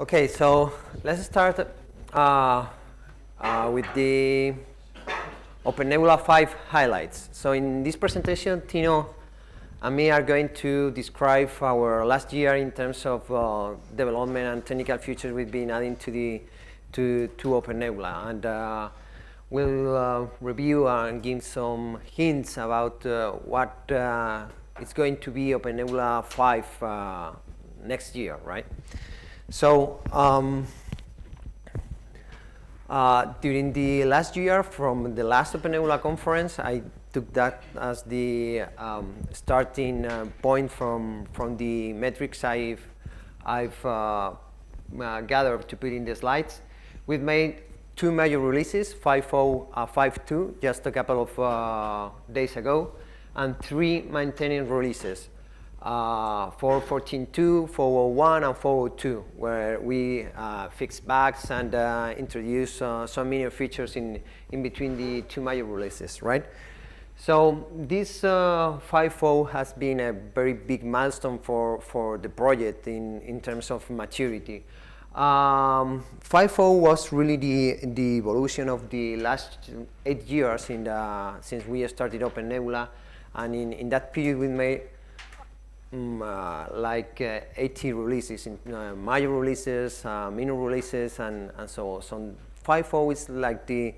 Okay, so let's start with the OpenNebula 5 highlights. So in this presentation, Tino and me are going to describe our last year in terms of development and technical features we've been adding to OpenNebula, and we'll review and give some hints about what is going to be OpenNebula 5 next year, right? So during the last year, from the last OpenNebula conference, I took that as the starting point from the metrics I've gathered to put in the slides. We've made two major releases, 5.0, 5.2, just a couple of days ago, and three maintenance releases. 4.14.2, 4.01, and 4.02, where we fix bugs and introduce some minor features in between the two major releases, right? So this 5.0 has been a very big milestone for the project in terms of maturity. 5.0 was really the evolution of the last 8 years since we started OpenNebula, and in that period we made like 80 releases, major releases, minor releases, and so on. So 5.0 is like the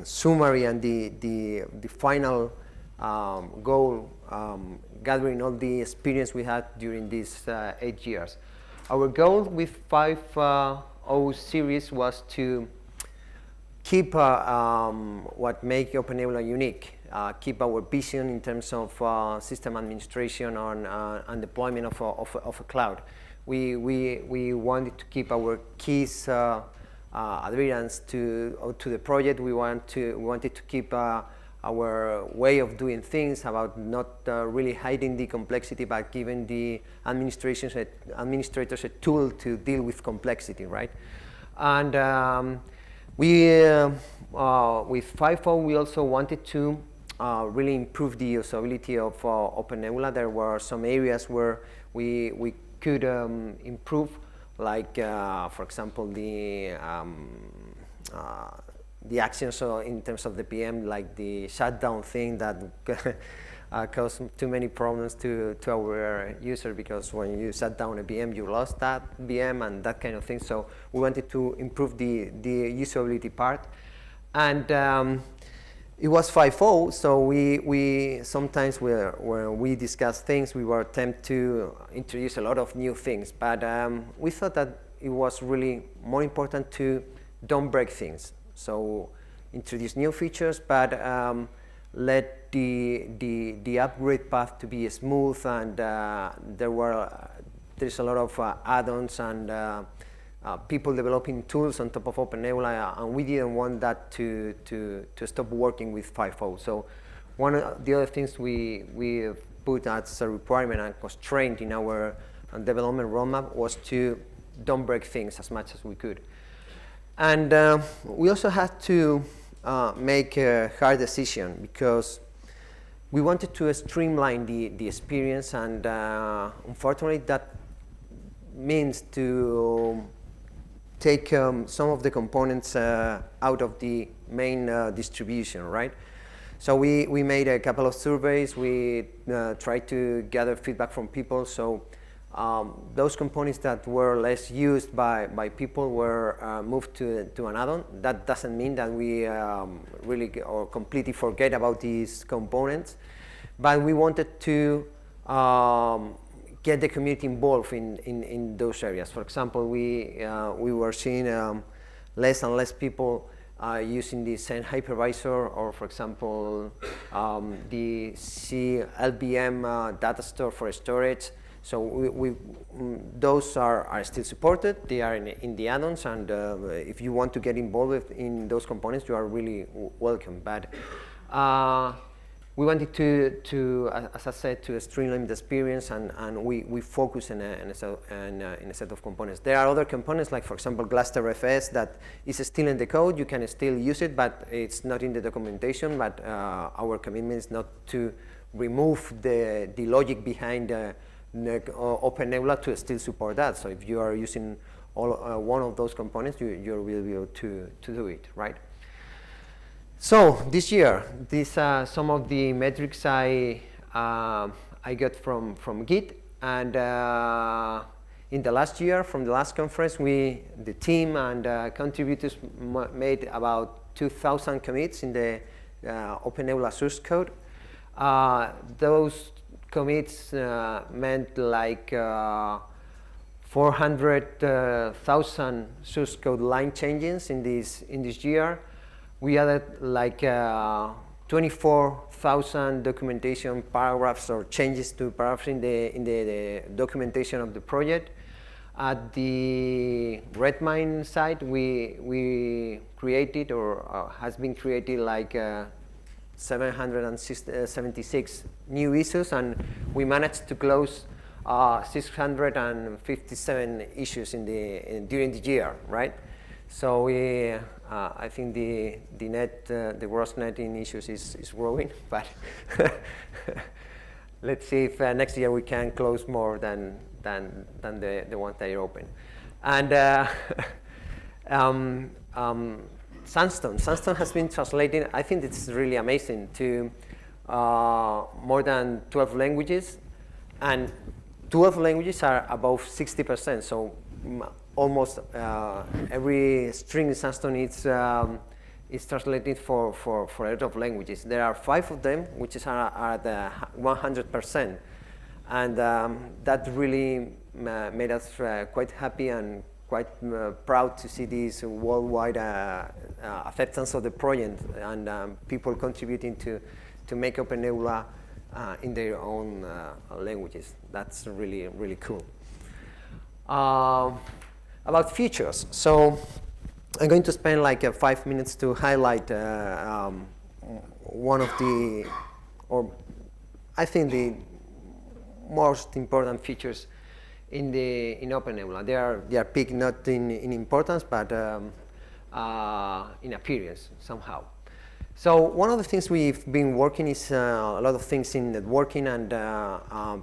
summary and the final goal, gathering all the experience we had during these 8 years. Our goal with 5.0 series was to keep what makes OpenNebula unique. Keep our vision in terms of system administration and deployment of a cloud. We wanted to keep our keys adherence to the project. We wanted to keep our way of doing things, about not really hiding the complexity, but giving the administrators a tool to deal with complexity, right? And with 5.0 we also wanted to really improve the usability of OpenNebula. There were some areas where we could improve, like for example the actions in terms of the PM, like the shutdown thing that caused too many problems to our user, because when you shut down a VM you lost that VM and that kind of thing. So we wanted to improve the usability part, and it was 5.0, so we sometimes when we discuss things, we were tempted to introduce a lot of new things, but we thought that it was really more important to don't break things. So introduce new features, but let the upgrade path to be smooth, and there's a lot of add-ons and people developing tools on top of OpenNebula, and we didn't want that to stop working with 5.0. So one of the other things we put as a requirement and constraint in our development roadmap was to don't break things as much as we could. And we also had to make a hard decision, because we wanted to streamline the experience, and unfortunately that means to take some of the components out of the main distribution, right? So we made a couple of surveys. We tried to gather feedback from people. So those components that were less used by people were moved to an add-on. That doesn't mean that we really or completely forget about these components, but we wanted to get the community involved in those areas. For example, we were seeing less and less people using the Zen hypervisor, or for example the CLVM data store for storage. So those are still supported. They are in the add-ons, and if you want to get involved in those components, you are really welcome. But we wanted to, as I said, to streamline the experience, and we focus in a set of components. There are other components, like for example GlusterFS, that is still in the code. You can still use it, but it's not in the documentation. But our commitment is not to remove the logic behind OpenNebula to still support that. So if you are using one of those components, you will be able to do it, right? So this year, these are some of the metrics I got from Git, and in the last year, from the last conference, the team and contributors made about 2,000 commits in the OpenNebula source code. Those commits meant like 400,000 source code line changes in this year. We added like 24,000 documentation paragraphs or changes to paragraphs in the documentation of the project. At the Redmine side, we created or has been created like 776 new issues, and we managed to close 657 issues during the year, right? So I think the gross net in issues is growing, but let's see if next year we can close more than the ones that are open. And Sandstone has been translated. I think it's really amazing to more than 12 languages, and 12 languages are above 60%. So almost every string in Sandstone is translated for a lot of languages. There are 5 of them which are at 100%, and that really made us quite happy and quite proud to see this worldwide acceptance of the project and people contributing to make OpenNebula in their own languages. That's really, really cool. About features. So I'm going to spend like 5 minutes to highlight one of the, or I think the most important features in OpenNebula. They are big not in importance, but in appearance somehow. So one of the things we've been working is a lot of things in networking, and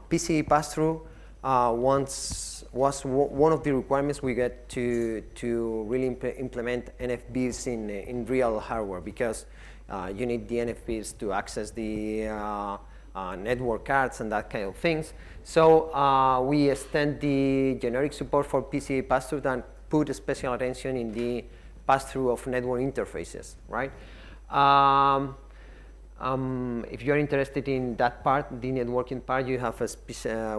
PCI pass-through was one of the requirements we get to really implement NFBs in real hardware, because you need the NFBs to access the network cards and that kind of things. So we extend the generic support for PCI pass-through and put special attention in the pass-through of network interfaces, right? If you're interested in that part, the networking part, you have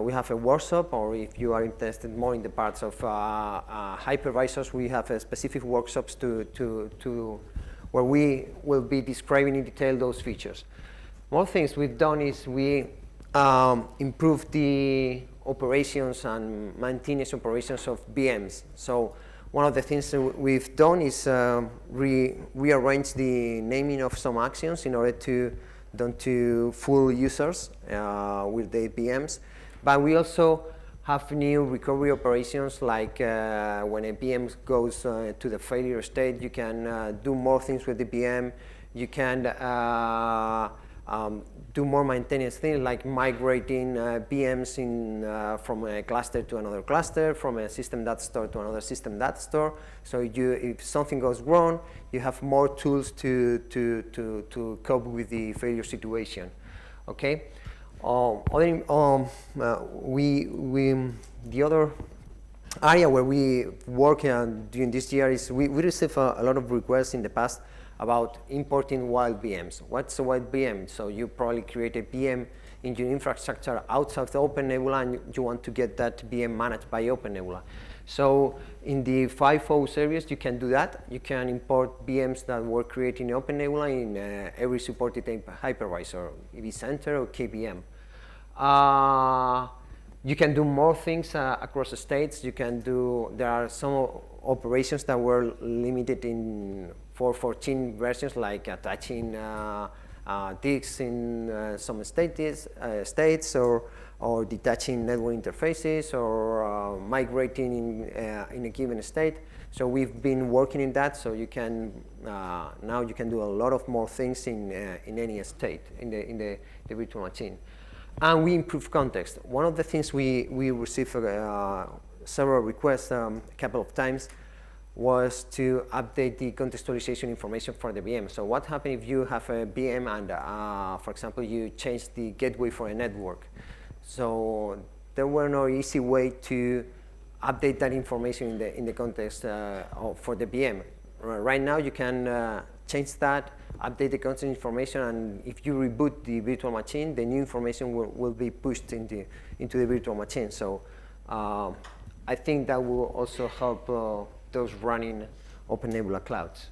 we have a workshop, or if you are interested more in the parts of hypervisors, we have specific workshops where we will be describing in detail those features. One things we've done is we improved the operations and maintenance operations of VMs. So one of the things that we've done is rearrange the naming of some actions in order to done to full users with the VMs. But we also have new recovery operations, like when a VM goes to the failure state, you can do more things with the VM. You can do more maintenance things, like migrating VMs from a cluster to another cluster, from a system data store to another system data store. So if something goes wrong, you have more tools to cope with the failure situation. Okay. The other area where we work during this year is we received a lot of requests in the past about importing wild VMs. What's a wild VM? So you probably create a VM in your infrastructure outside the OpenNebula, and you want to get that VM managed by OpenNebula. So in the 5.0 series, you can do that. You can import VMs that were created in OpenNebula in every supported hypervisor, vCenter or KVM. You can do more things across the states. There are some operations that were limited in 4.14 versions, like attaching disks in some states, or detaching network interfaces, or migrating in a given state. So we've been working in that. So you can now you can do a lot of more things in any state in the virtual machine. And we improve context. One of the things we receive several requests a couple of times was to update the contextualization information for the VM. So what happens if you have a VM and, for example, you change the gateway for a network? So there were no easy way to update that information in the context for the VM. Right now, you can change that, update the context information, and if you reboot the virtual machine, the new information will be pushed into the virtual machine. So I think that will also help those running OpenNebula clouds.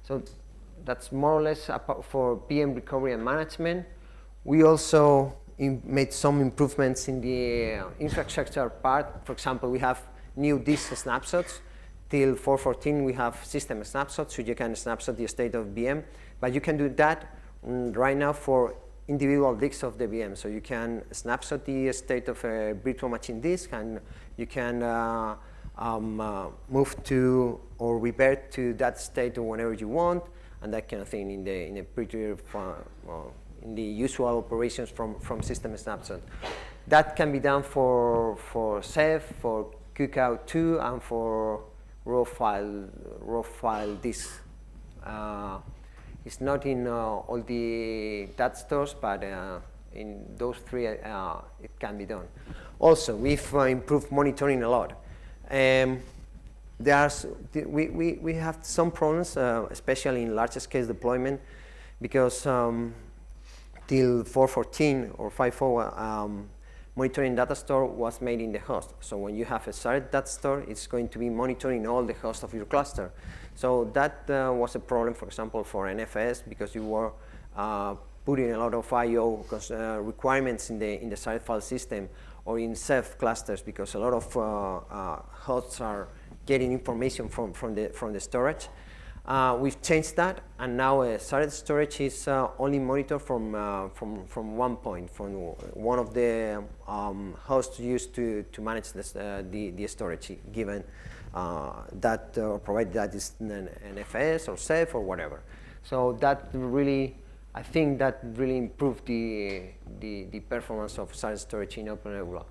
So that's more or less for VM recovery and management. We also made some improvements in the infrastructure part. For example, we have new disk snapshots. Till 4.14, we have system snapshots, so you can snapshot the state of VM. But you can do that right now for individual disks of the VM. So you can snapshot the state of a virtual machine disk, and you can move to or revert to that state whenever you want, and that kind of thing in a pretty in the usual operations from system snapshot. That can be done for Ceph, for cookout2, and for raw file disk. It's not in all the data stores, but in those three it can be done. Also, we've improved monitoring a lot. We have some problems, especially in large scale deployment, because till 4.14 or 5.0, monitoring data store was made in the host. So when you have a shared data store, it's going to be monitoring all the hosts of your cluster. So that was a problem, for example, for NFS, because you were putting a lot of I/O requirements in the shared file system, or in Ceph clusters, because a lot of hosts are getting information from the storage. We've changed that, and now shared storage is only monitored from one point, from one of the hosts used to manage the storage, given that or provided that is an NFS or Ceph or whatever. So that really, I think that really improved the performance of shared storage in OpenNebula.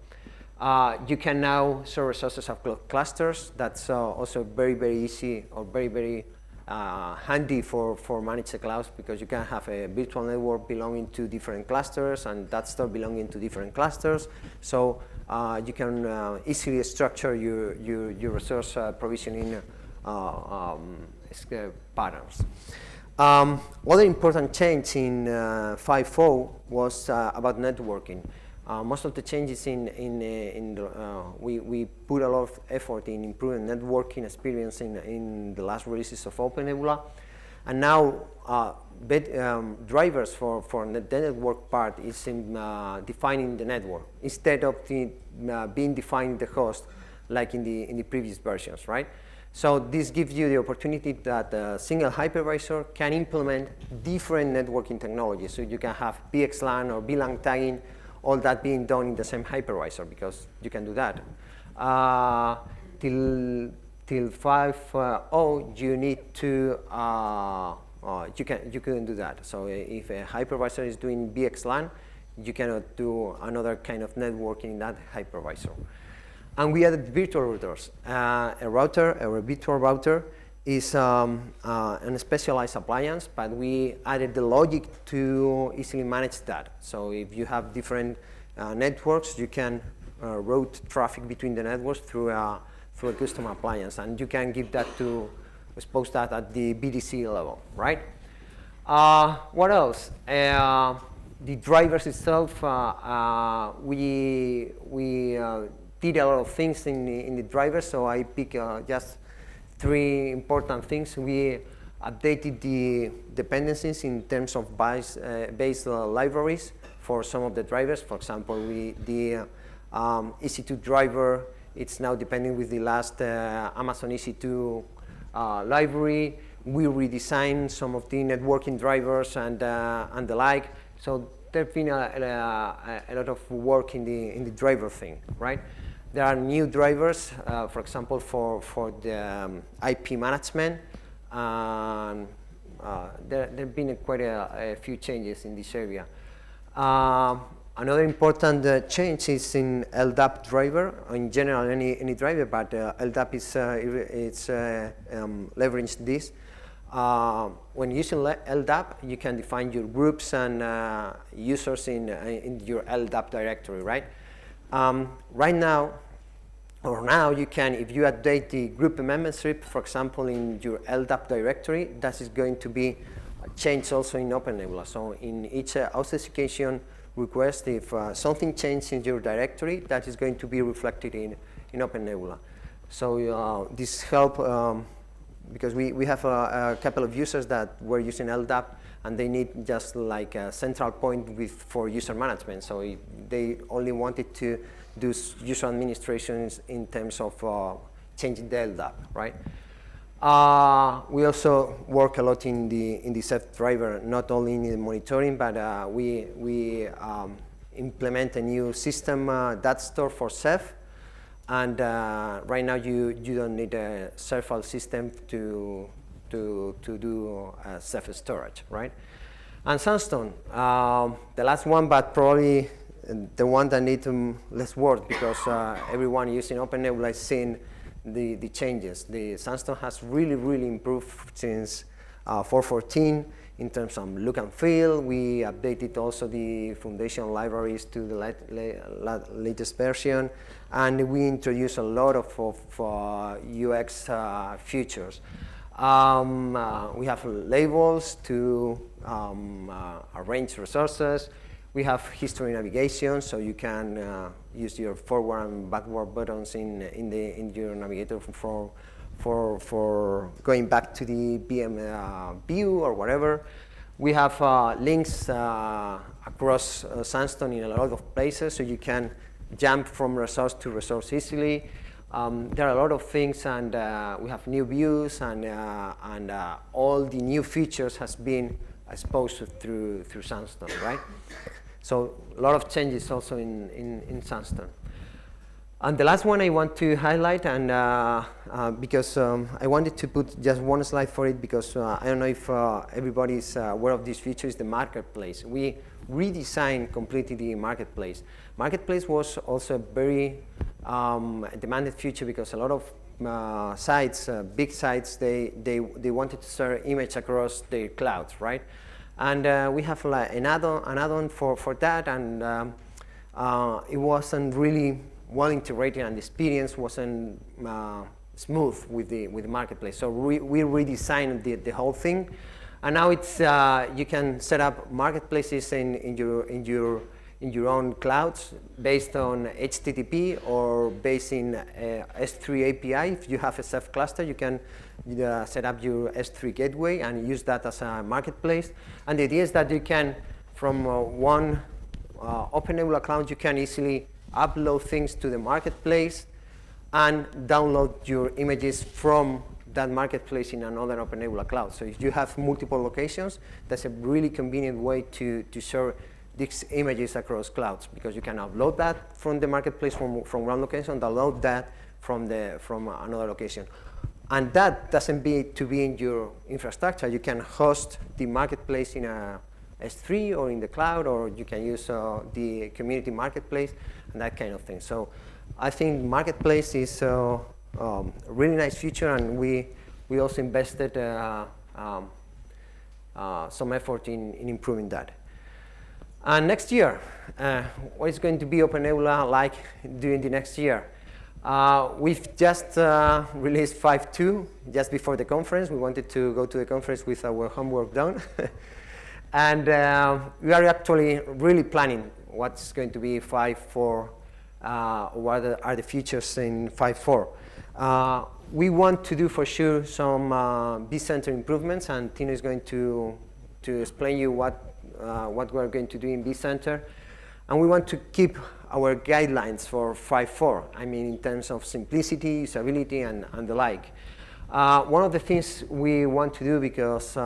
You can now share resources of clusters. That's also very, very easy, or very, very handy for managed clouds, because you can have a virtual network belonging to different clusters and that store belonging to different clusters. So you can easily structure your resource provisioning patterns. Other important change in 5.0 was about networking. Most of the changes we put a lot of effort in improving networking experience in the last releases of OpenNebula, and now drivers for the network part is in defining the network instead of being defined the host like in the previous versions, right? So this gives you the opportunity that a single hypervisor can implement different networking technologies. So you can have VXLAN or VLAN tagging, all that being done in the same hypervisor, because you can do that. Till 5.0, you need to you couldn't do that. So if a hypervisor is doing VXLAN, you cannot do another kind of networking in that hypervisor. And we added virtual routers. A router, or a virtual router, is a specialized appliance, but we added the logic to easily manage that. So if you have different networks, you can route traffic between the networks through a custom appliance, and you can give that expose that at the BDC level, right? What else? The drivers itself, we did a lot of things in the drivers, so I pick just 3 important things. We updated the dependencies in terms of base libraries for some of the drivers. For example, the EC2 driver, it's now depending with the last Amazon EC2 library. We redesigned some of the networking drivers and the like. So there's been a lot of work in the driver thing, right? There are new drivers, for example, for the IP management. There have been quite a few changes in this area. Another important change is in LDAP driver, in general any driver, but LDAP is leverage this. When using LDAP, you can define your groups and users in your LDAP directory, right? Right now, you can, if you update the group membership, for example, in your LDAP directory, that is going to be changed also in OpenNebula. So in each authentication request, if something changes in your directory, that is going to be reflected in OpenNebula. So this help because we have a couple of users that were using LDAP, and they need just like a central point for user management. So they only wanted to do user administrations in terms of changing the LDAP, right? We also work a lot in the Ceph driver, not only in the monitoring, but we implement a new system, that store for Ceph. And right now you don't need a Ceph file system to do Ceph storage, right? And Sandstone, the last one, but probably the one that needs less work, because everyone using OpenNebula is seeing the changes. The Sandstone has really improved since 4.14 in terms of look and feel. We updated also the foundation libraries to the latest version, and we introduced a lot of UX features. We have labels to arrange resources. We have history navigation, so you can use your forward and backward buttons in your navigator for going back to the VM view or whatever. We have links across Sandstone in a lot of places, so you can jump from resource to resource easily. There are a lot of things, and we have new views, and all the new features has been exposed through Sandstone, right? So a lot of changes also in Sandstone. And the last one I want to highlight, and because I wanted to put just one slide for it, because I don't know if everybody is aware of this feature, is the marketplace. We redesigned completely the marketplace. Marketplace was also a very demanded feature, because a lot of sites, big sites, they wanted to share image across their clouds, right? And we have like an add-on for that, and it wasn't really well integrated, and the experience wasn't smooth with the marketplace. So we redesigned the whole thing, and now it's you can set up marketplaces in your own clouds based on HTTP or based in S3 API. If you have a Ceph cluster, you can set up your S3 gateway and use that as a marketplace. And the idea is that you can, from one OpenNebula cloud, you can easily upload things to the marketplace and download your images from that marketplace in another OpenNebula cloud. So if you have multiple locations, that's a really convenient way to share these images across clouds, because you can upload that from the marketplace from one location, download that from another location. And that doesn't be in your infrastructure. You can host the marketplace in a S3 or in the cloud, or you can use the community marketplace and that kind of thing. So I think marketplace is a really nice feature, and we also invested some effort in improving that. And next year, what is going to be OpenNebula like during the next year? We've just released 5.2 just before the conference. We wanted to go to the conference with our homework done. And we are actually really planning what's going to be 5.4, what are the features in 5.4. We want to do for sure some vCenter improvements, and Tino is going to explain you what we're going to do in vCenter. And we want to keep our guidelines for 5.4, I mean in terms of simplicity, usability, and the like. One of the things we want to do, because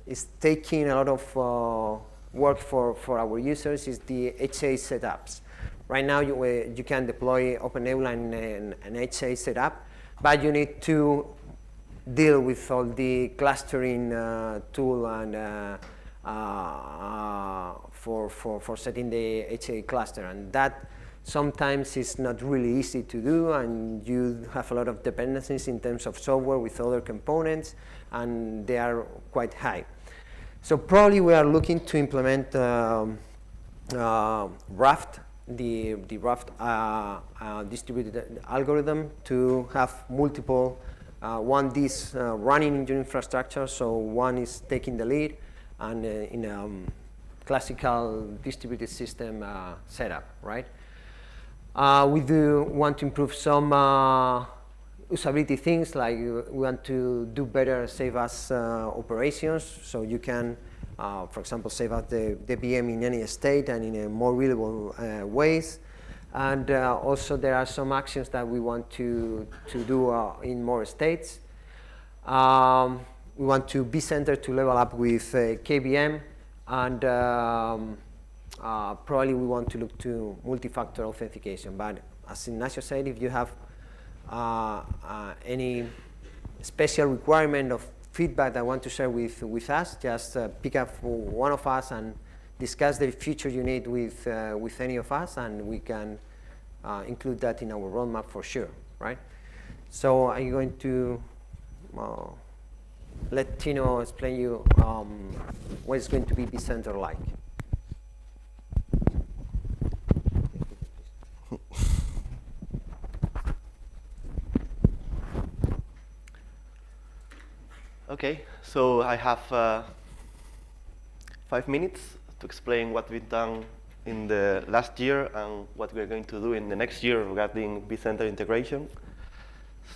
it's taking a lot of work for our users, is the HA setups. Right now you can deploy OpenNebula in an HA setup, but you need to deal with all the clustering tool and for setting the HA cluster, and that sometimes is not really easy to do, and you have a lot of dependencies in terms of software with other components, and they are quite high. So probably we are looking to implement Raft, the Raft distributed algorithm, to have multiple this running in your infrastructure, so one is taking the lead, and in a classical distributed system setup, right? We do want to improve some usability things, like we want to do better save as operations, so you can, for example, save as the VM in any state and in a more reliable ways. And also there are some actions that we want to do in more states. We want to vCenter to level up with KVM, and probably we want to look to multi-factor authentication. But as Ignacio said, if you have any special requirement of feedback that want to share with us, just pick up one of us and discuss the feature you need with any of us, and we can include that in our roadmap for sure, right? So I'm going to let Tino explain you what is going to be vCenter like. Okay, so I have 5 minutes to explain what we've done in the last year and what we're going to do in the next year regarding vCenter integration.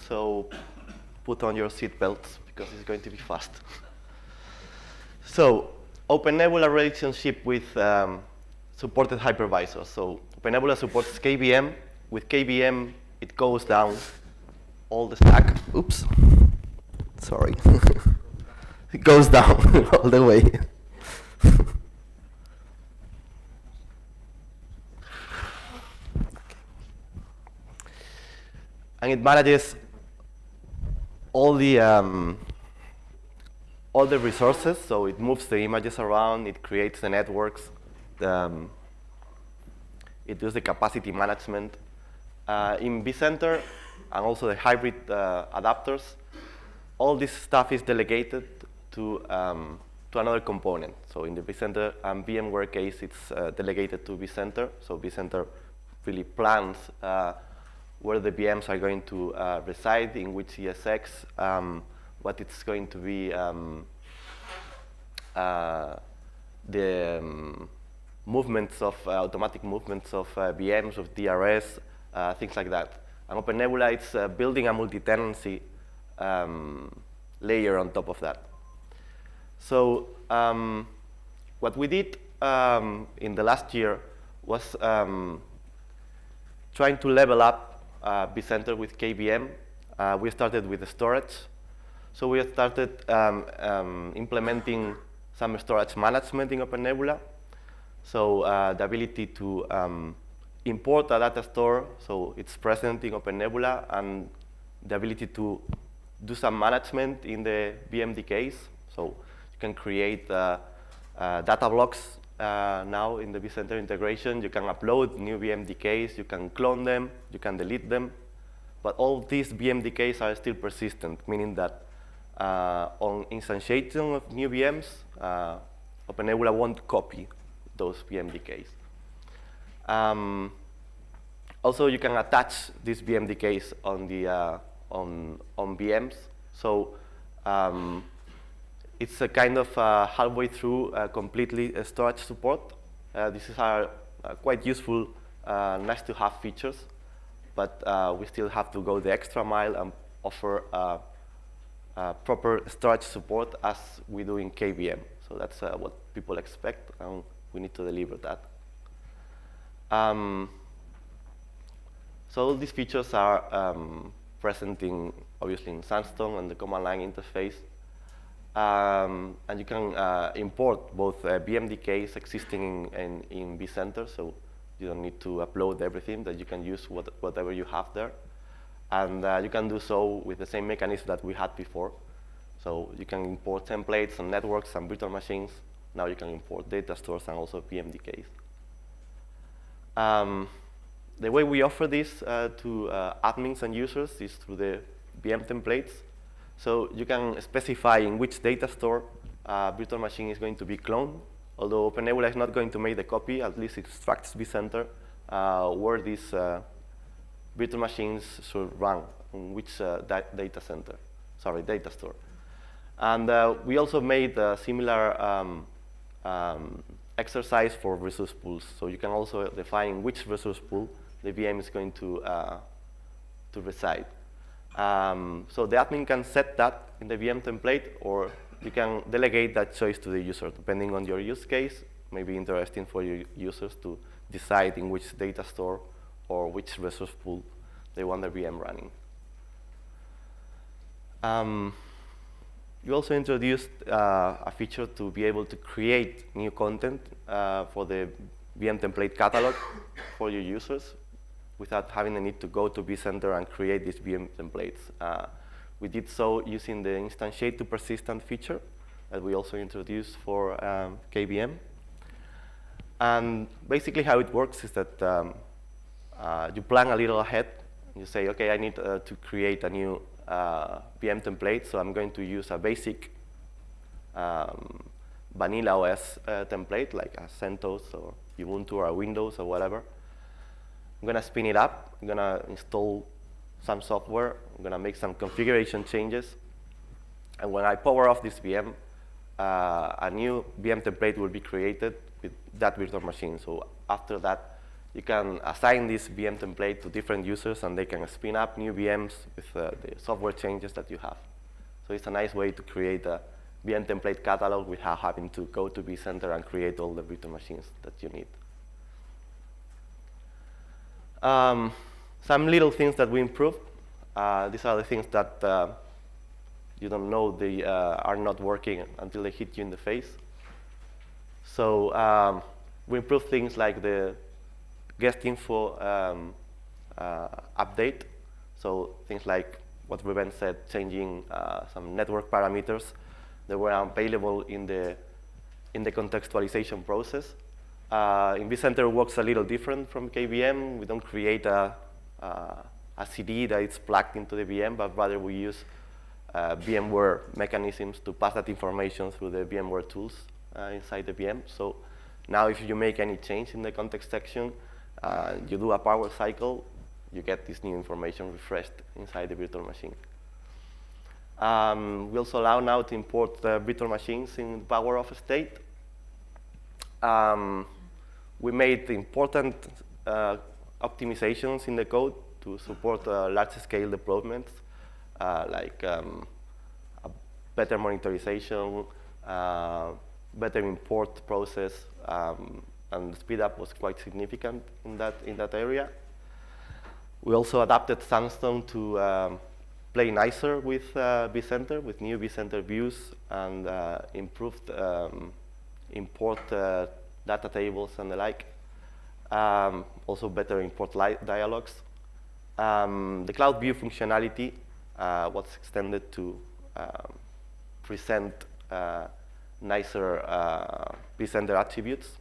So put on your seat belts because it's going to be fast. So OpenNebula relationship with supported hypervisors. So OpenNebula supports KVM. With KVM, it goes down all the stack. Oops. Sorry. It goes down all the way. And it manages all the resources. So it moves the images around. It creates the networks. It does the capacity management in vCenter, and also the hybrid adapters. All this stuff is delegated to another component. So in the vCenter and VMware case, it's delegated to vCenter. So vCenter really plans where the VMs are going to reside, in which ESX, what it's going to be the movements of automatic movements of VMs, of DRS, things like that. And OpenNebula, it's building a multi-tenancy layer on top of that. So what we did in the last year was trying to level up vCenter with KVM. We started with the storage. So we started implementing some storage management in OpenNebula. So the ability to import a data store, so it's present in OpenNebula, and the ability to do some management in the VMDKs. So you can create data blocks now in the vCenter integration. You can upload new VMDKs, you can clone them, you can delete them. But all these VMDKs are still persistent, meaning that on instantiation of new VMs, OpenNebula won't copy those VMDKs. Also, you can attach these VMDKs on the on VMs. So it's a kind of halfway through completely storage support. This is our quite useful, nice to have features, but we still have to go the extra mile and offer proper storage support as we do in KVM. So that's what people expect, and we need to deliver that. So all these features are present obviously in Sandstone and the command line interface. And you can import both VMDKs existing in vCenter, so you don't need to upload everything, that you can use whatever you have there. And you can do so with the same mechanism that we had before. So you can import templates and networks and virtual machines Now you can import data stores and also VMDKs. The way we offer this to admins and users is through the VM templates. So you can specify in which data store virtual machine is going to be cloned. Although OpenNebula is not going to make the copy, at least it instructs vCenter where these virtual machines should run, in which data store. And we also made a similar exercise for resource pools. So you can also define which resource pool the VM is going to reside. So the admin can set that in the VM template, or you can delegate that choice to the user, depending on your use case. It may be interesting for your users to decide in which data store or which resource pool they want the VM running. We also introduced a feature to be able to create new content for the VM template catalog for your users without having the need to go to vCenter and create these VM templates. We did so using the instantiate to persistent feature that we also introduced for KVM. And basically how it works is that you plan a little ahead. You say, okay, I need to create a new VM template, so I'm going to use a basic vanilla OS template, like a CentOS or Ubuntu or Windows or whatever. I'm going to spin it up. I'm going to install some software. I'm going to make some configuration changes. And when I power off this VM, a new VM template will be created with that virtual machine. So after that, you can assign this VM template to different users, and they can spin up new VMs with the software changes that you have. So it's a nice way to create a VM template catalog without having to go to vCenter and create all the virtual machines that you need. Some little things that we improved. These are the things that you don't know they are not working until they hit you in the face. So we improved things like the guest info update. So things like what Ruben said, changing some network parameters that were available in the contextualization process. In vCenter, it works a little different from KVM. We don't create a CD that is plugged into the VM, but rather we use VMware mechanisms to pass that information through the VMware tools inside the VM. So now if you make any change in the context section, you do a power cycle, you get this new information refreshed inside the virtual machine. We also allow now to import virtual machines in power off state. We made important optimizations in the code to support large-scale deployments, like a better monitorization, better import process, and the speed up was quite significant in that area. We also adapted Sandstone to play nicer with vCenter, with new vCenter views, and improved import data tables and the like. Also better import dialogues. The cloud view functionality was extended to present nicer vCenter attributes.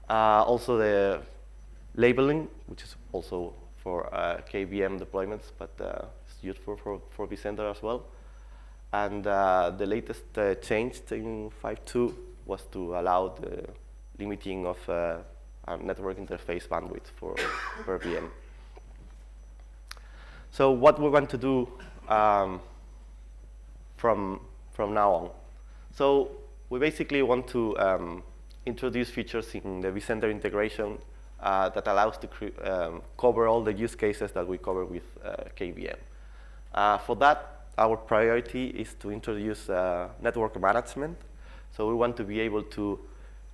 Also the labeling, which is also for KVM deployments, but it's useful for vCenter as well. And the latest change in 5.2 was to allow the limiting of our network interface bandwidth per VM. So what we want to do from now on. So we basically want to introduce features in the vCenter integration that allows to cover all the use cases that we cover with KVM. For that, our priority is to introduce network management. So we want to be able to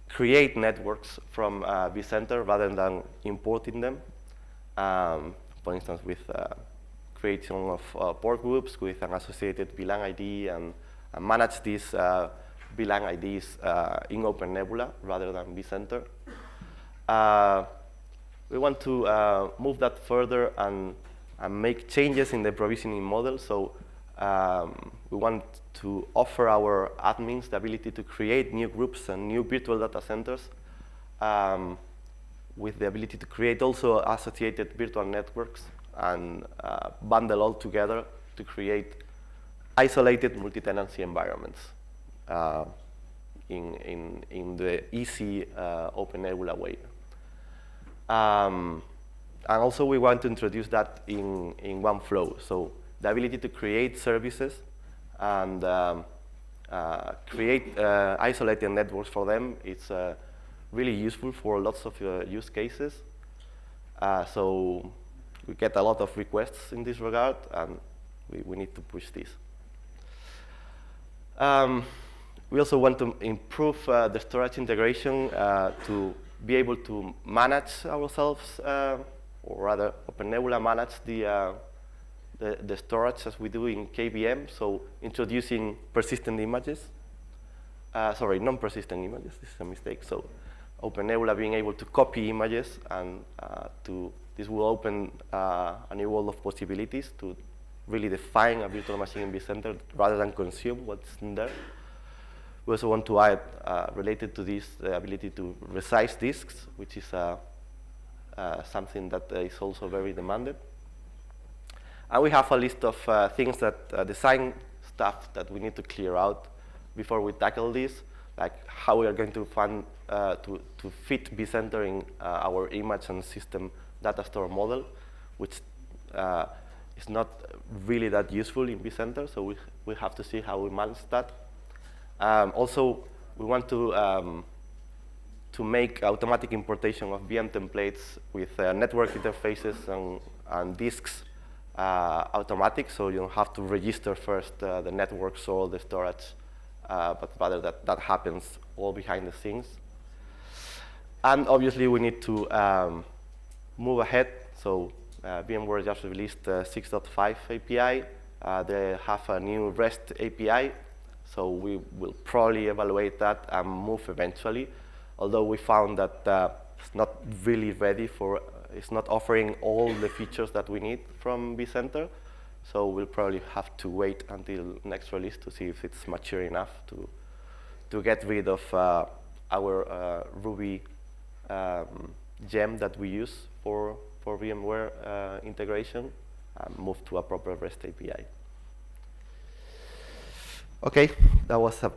create networks from vCenter rather than importing them. For instance, with creation of port groups with an associated VLAN ID and manage these VLAN IDs in OpenNebula rather than vCenter. We want to move that further and make changes in the provisioning model. So We want to offer our admins the ability to create new groups and new virtual data centers with the ability to create also associated virtual networks and bundle all together to create isolated multi-tenancy environments in the easy OpenNebula way. And also we want to introduce that in one flow. So the ability to create services and create isolated networks for them is really useful for lots of use cases. So we get a lot of requests in this regard, and we need to push this. We also want to improve the storage integration to be able to manage ourselves, or rather OpenNebula manage the storage as we do in KVM, so introducing persistent images. Sorry, non-persistent images, this is a mistake. So OpenNebula being able to copy images, and this will open a new world of possibilities to really define a virtual machine in vCenter rather than consume what's in there. We also want to add, related to this, the ability to resize disks, which is something that is also very demanded. And we have a list of things that design stuff that we need to clear out before we tackle this, like how we are going to to fit vCenter in our image and system data store model, which is not really that useful in vCenter, so we have to see how we manage that. Also, we want to make automatic importation of VM templates with network interfaces and disks automatic, so you don't have to register first the networks or the storage, but rather that happens all behind the scenes. And obviously, we need to move ahead. So VMware just released 6.5 API. They have a new REST API. So we will probably evaluate that and move eventually, although we found that it's not really ready for, it's not offering all the features that we need from vCenter. So we'll probably have to wait until next release to see if it's mature enough to get rid of our Ruby gem that we use for VMware integration and move to a proper REST API. Okay, that was a